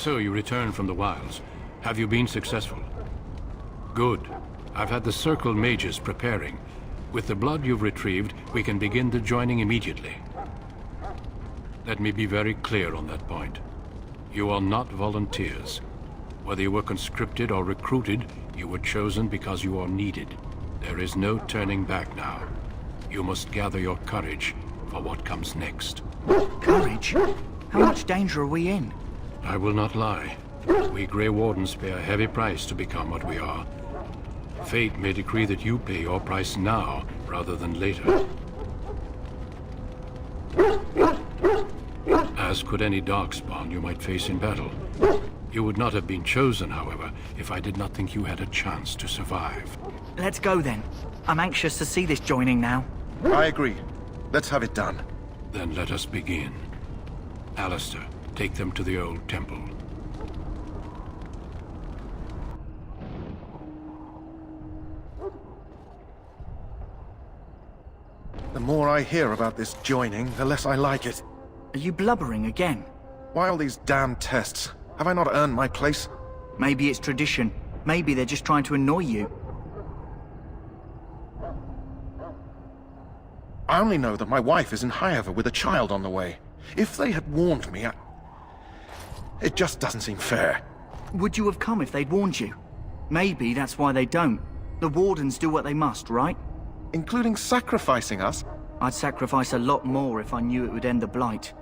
So you returned from the wilds. Have you been successful? Good. I've had the Circle mages preparing. With the blood you've retrieved, we can begin the joining immediately. Let me be very clear on that point. You are not volunteers. Whether you were conscripted or recruited, you were chosen because you are needed. There is no turning back now. You must gather your courage for what comes next. Courage? How much danger are we in? I will not lie. We Grey Wardens pay a heavy price to become what we are. Fate may decree that you pay your price now, rather than later. As could any Darkspawn you might face in battle. You would not have been chosen, however, if I did not think you had a chance to survive. Let's go then. I'm anxious to see this joining now. I agree. Let's have it done. Then let us begin. Alistair, take them to the old temple. The more I hear about this joining, the less I like it. Are you blubbering again? Why all these damn tests? Have I not earned my place? Maybe it's tradition. Maybe they're just trying to annoy you. I only know that my wife is in Highever with a child on the way. If they had warned me, it just doesn't seem fair. Would you have come if they'd warned you? Maybe that's why they don't. The Wardens do what they must, right? Including sacrificing us? I'd sacrifice a lot more if I knew it would end the Blight.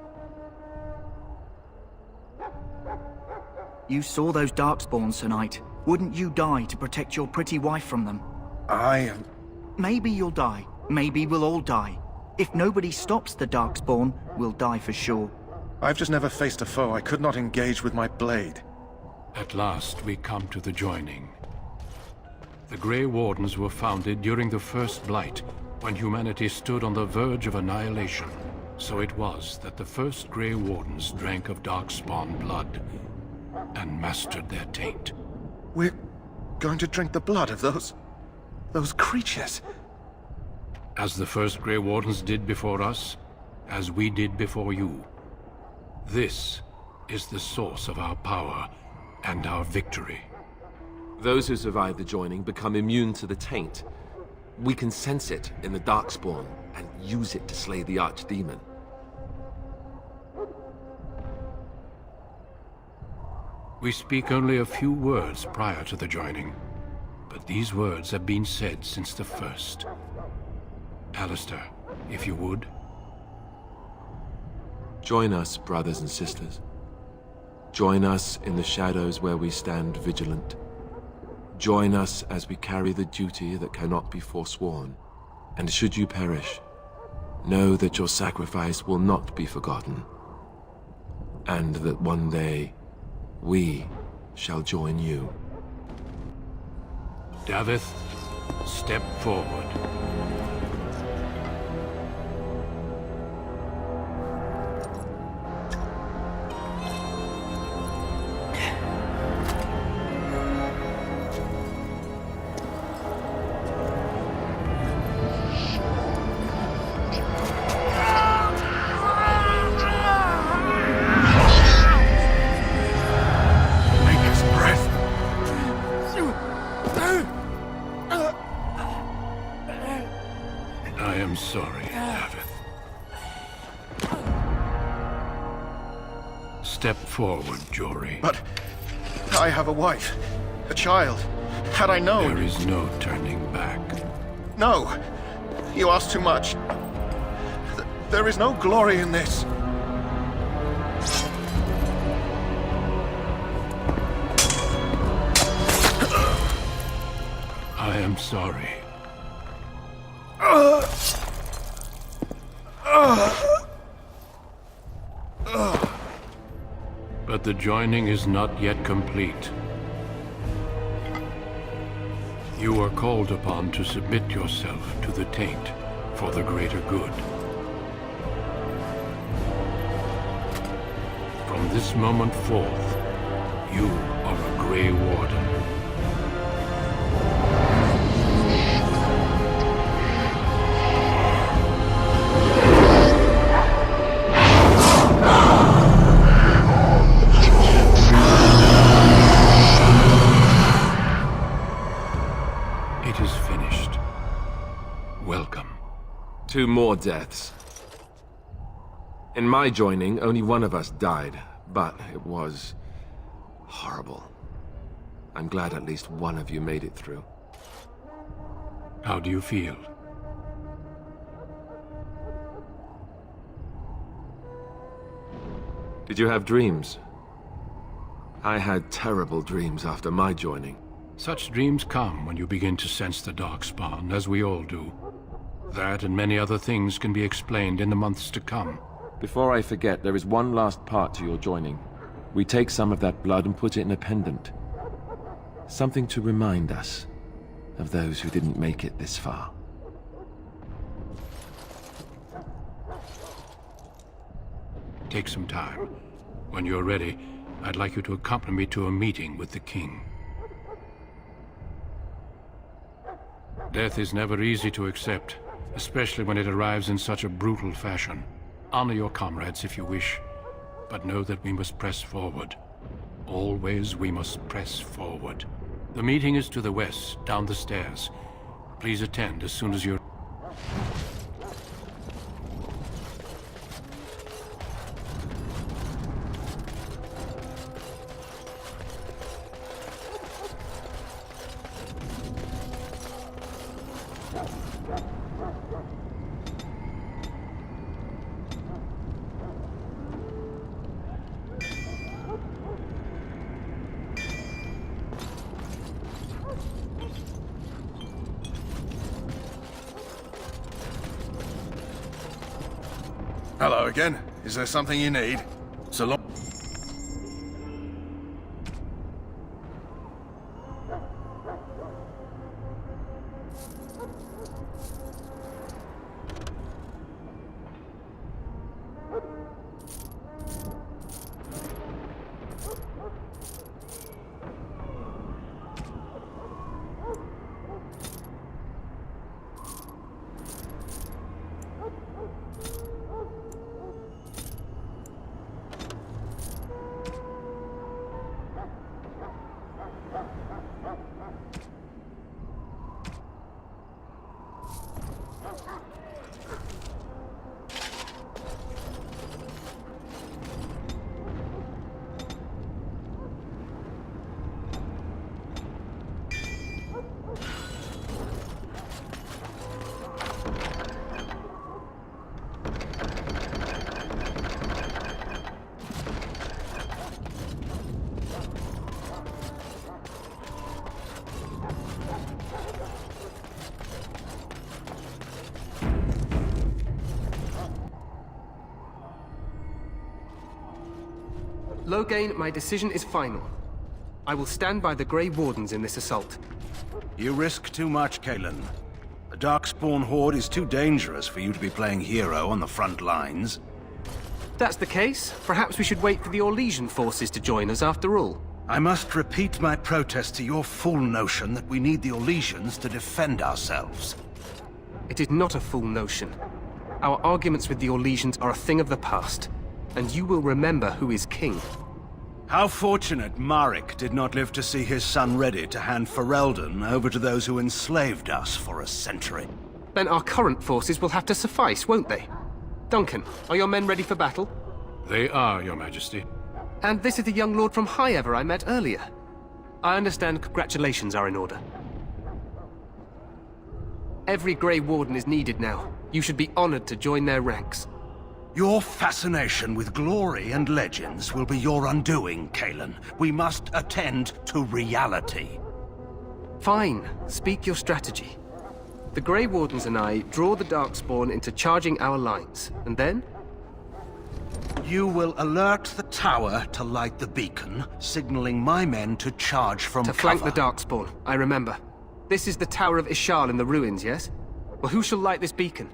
You saw those Darkspawns tonight. Wouldn't you die to protect your pretty wife from them? Maybe you'll die. Maybe we'll all die. If nobody stops the Darkspawn, we'll die for sure. I've just never faced a foe I could not engage with my blade. At last, we come to the joining. The Grey Wardens were founded during the First Blight, when humanity stood on the verge of annihilation. So it was that the first Grey Wardens drank of Darkspawn blood, and mastered their taint. We're going to drink the blood of those creatures. As the first Grey Wardens did before us, as we did before you. This is the source of our power and our victory. Those who survive the joining become immune to the taint. We can sense it in the Darkspawn and use it to slay the Archdemon. We speak only a few words prior to the joining, but these words have been said since the first. Alistair, if you would. Join us, brothers and sisters. Join us in the shadows where we stand vigilant. Join us as we carry the duty that cannot be forsworn. And should you perish, know that your sacrifice will not be forgotten. And that one day, we shall join you. Davith, step forward. I am sorry, Davith. Step forward, Jory. But I have a wife, a child. Had I known... There is no turning back. No! You ask too much. There is no glory in this. I am sorry. But the joining is not yet complete. You are called upon to submit yourself to the taint for the greater good. From this moment forth, you are a Grey Warden. 2 more deaths. In my joining, only one of us died, but it was horrible. I'm glad at least one of you made it through. How do you feel? Did you have dreams? I had terrible dreams after my joining. Such dreams come when you begin to sense the Darkspawn, as we all do. That and many other things can be explained in the months to come. Before I forget, there is one last part to your joining. We take some of that blood and put it in a pendant. Something to remind us of those who didn't make it this far. Take some time. When you're ready, I'd like you to accompany me to a meeting with the king. Death is never easy to accept, especially when it arrives in such a brutal fashion. Honor your comrades if you wish, but know that we must press forward. Always we must press forward. The meeting is to the west, down the stairs. Please attend as soon as you're... Hello again. Is there something you need? So long. Loghain, my decision is final. I will stand by the Grey Wardens in this assault. You risk too much, Kalen. The Darkspawn Horde is too dangerous for you to be playing hero on the front lines. If that's the case, perhaps we should wait for the Orlesian forces to join us after all. I must repeat my protest to your fool notion that we need the Orlesians to defend ourselves. It is not a fool notion. Our arguments with the Orlesians are a thing of the past, and you will remember who is king. How fortunate Marek did not live to see his son ready to hand Ferelden over to those who enslaved us for a century. Then our current forces will have to suffice, won't they? Duncan, are your men ready for battle? They are, Your Majesty. And this is the young lord from Highever I met earlier. I understand congratulations are in order. Every Grey Warden is needed now. You should be honored to join their ranks. Your fascination with glory and legends will be your undoing, Kalen. We must attend to reality. Fine. Speak your strategy. The Grey Wardens and I draw the Darkspawn into charging our lines, and then? You will alert the tower to light the beacon, signaling my men to charge from cover. To flank the Darkspawn, I remember. This is the Tower of Ishal in the ruins, yes? Well, who shall light this beacon?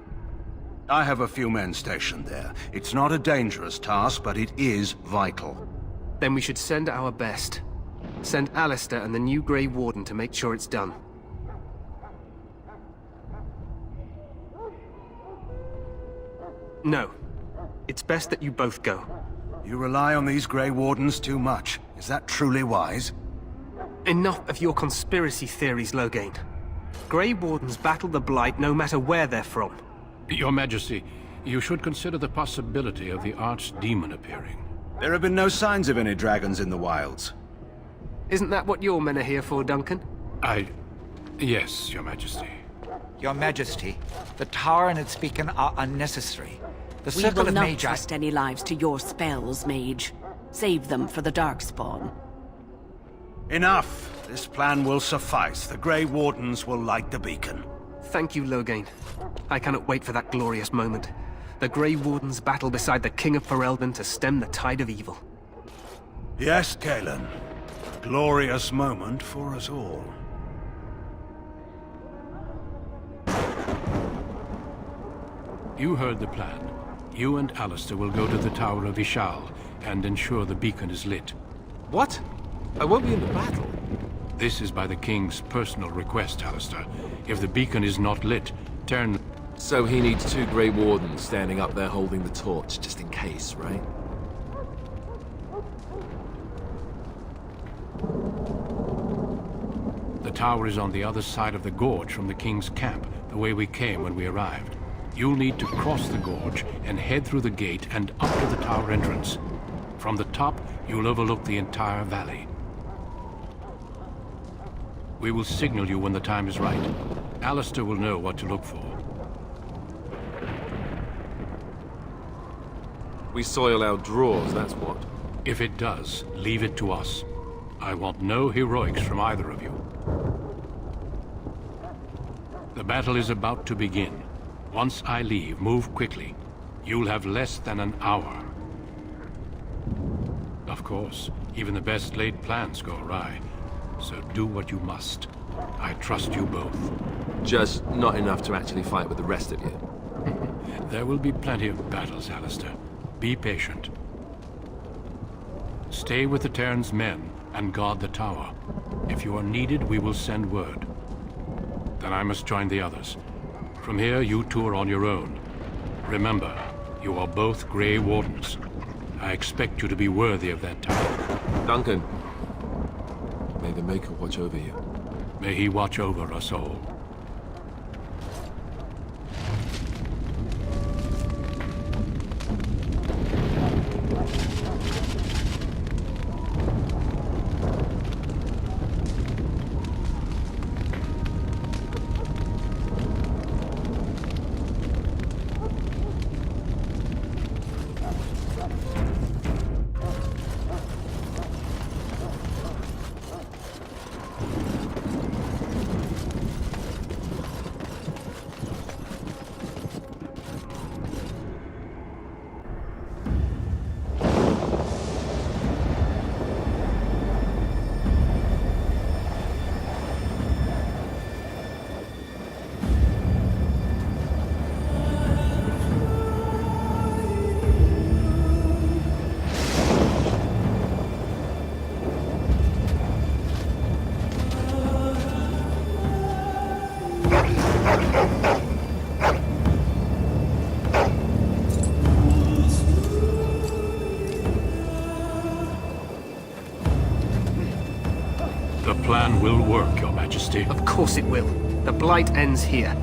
I have a few men stationed there. It's not a dangerous task, but it is vital. Then we should send our best. Send Alistair and the new Grey Warden to make sure it's done. No. It's best that you both go. You rely on these Grey Wardens too much. Is that truly wise? Enough of your conspiracy theories, Loghain. Grey Wardens battle the Blight no matter where they're from. Your Majesty, you should consider the possibility of the archdemon appearing. There have been no signs of any dragons in the wilds. Isn't that what your men are here for, Duncan? Yes, Your Majesty. Your Majesty, the tower and its beacon are unnecessary. The We circle will of not Magi... trust any lives to your spells, mage. Save them for the Darkspawn. Enough! This plan will suffice. The Grey Wardens will light the beacon. Thank you, Loghain. I cannot wait for that glorious moment. The Grey Wardens battle beside the King of Ferelden to stem the tide of evil. Yes, Galen. A glorious moment for us all. You heard the plan. You and Alistair will go to the Tower of Ishal and ensure the beacon is lit. What? I won't be in the battle. This is by the King's personal request, Alistair. If the beacon is not lit, turn... So he needs 2 Grey Wardens standing up there holding the torch, just in case, right? The tower is on the other side of the gorge from the King's camp, the way we came when we arrived. You'll need to cross the gorge and head through the gate and up to the tower entrance. From the top, you'll overlook the entire valley. We will signal you when the time is right. Alistair will know what to look for. We soil our drawers, that's what. If it does, leave it to us. I want no heroics from either of you. The battle is about to begin. Once I leave, move quickly. You'll have less than an hour. Of course, even the best laid plans go awry. So do what you must. I trust you both. Just not enough to actually fight with the rest of you. There will be plenty of battles, Alistair. Be patient. Stay with the Terran's men and guard the tower. If you are needed, we will send word. Then I must join the others. From here, you two are on your own. Remember, you are both Grey Wardens. I expect you to be worthy of that title. Duncan, may the Maker watch over you. May he watch over us all. The plan will work, Your Majesty. Of course it will. The Blight ends here.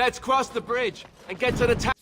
Let's cross the bridge and get to the town.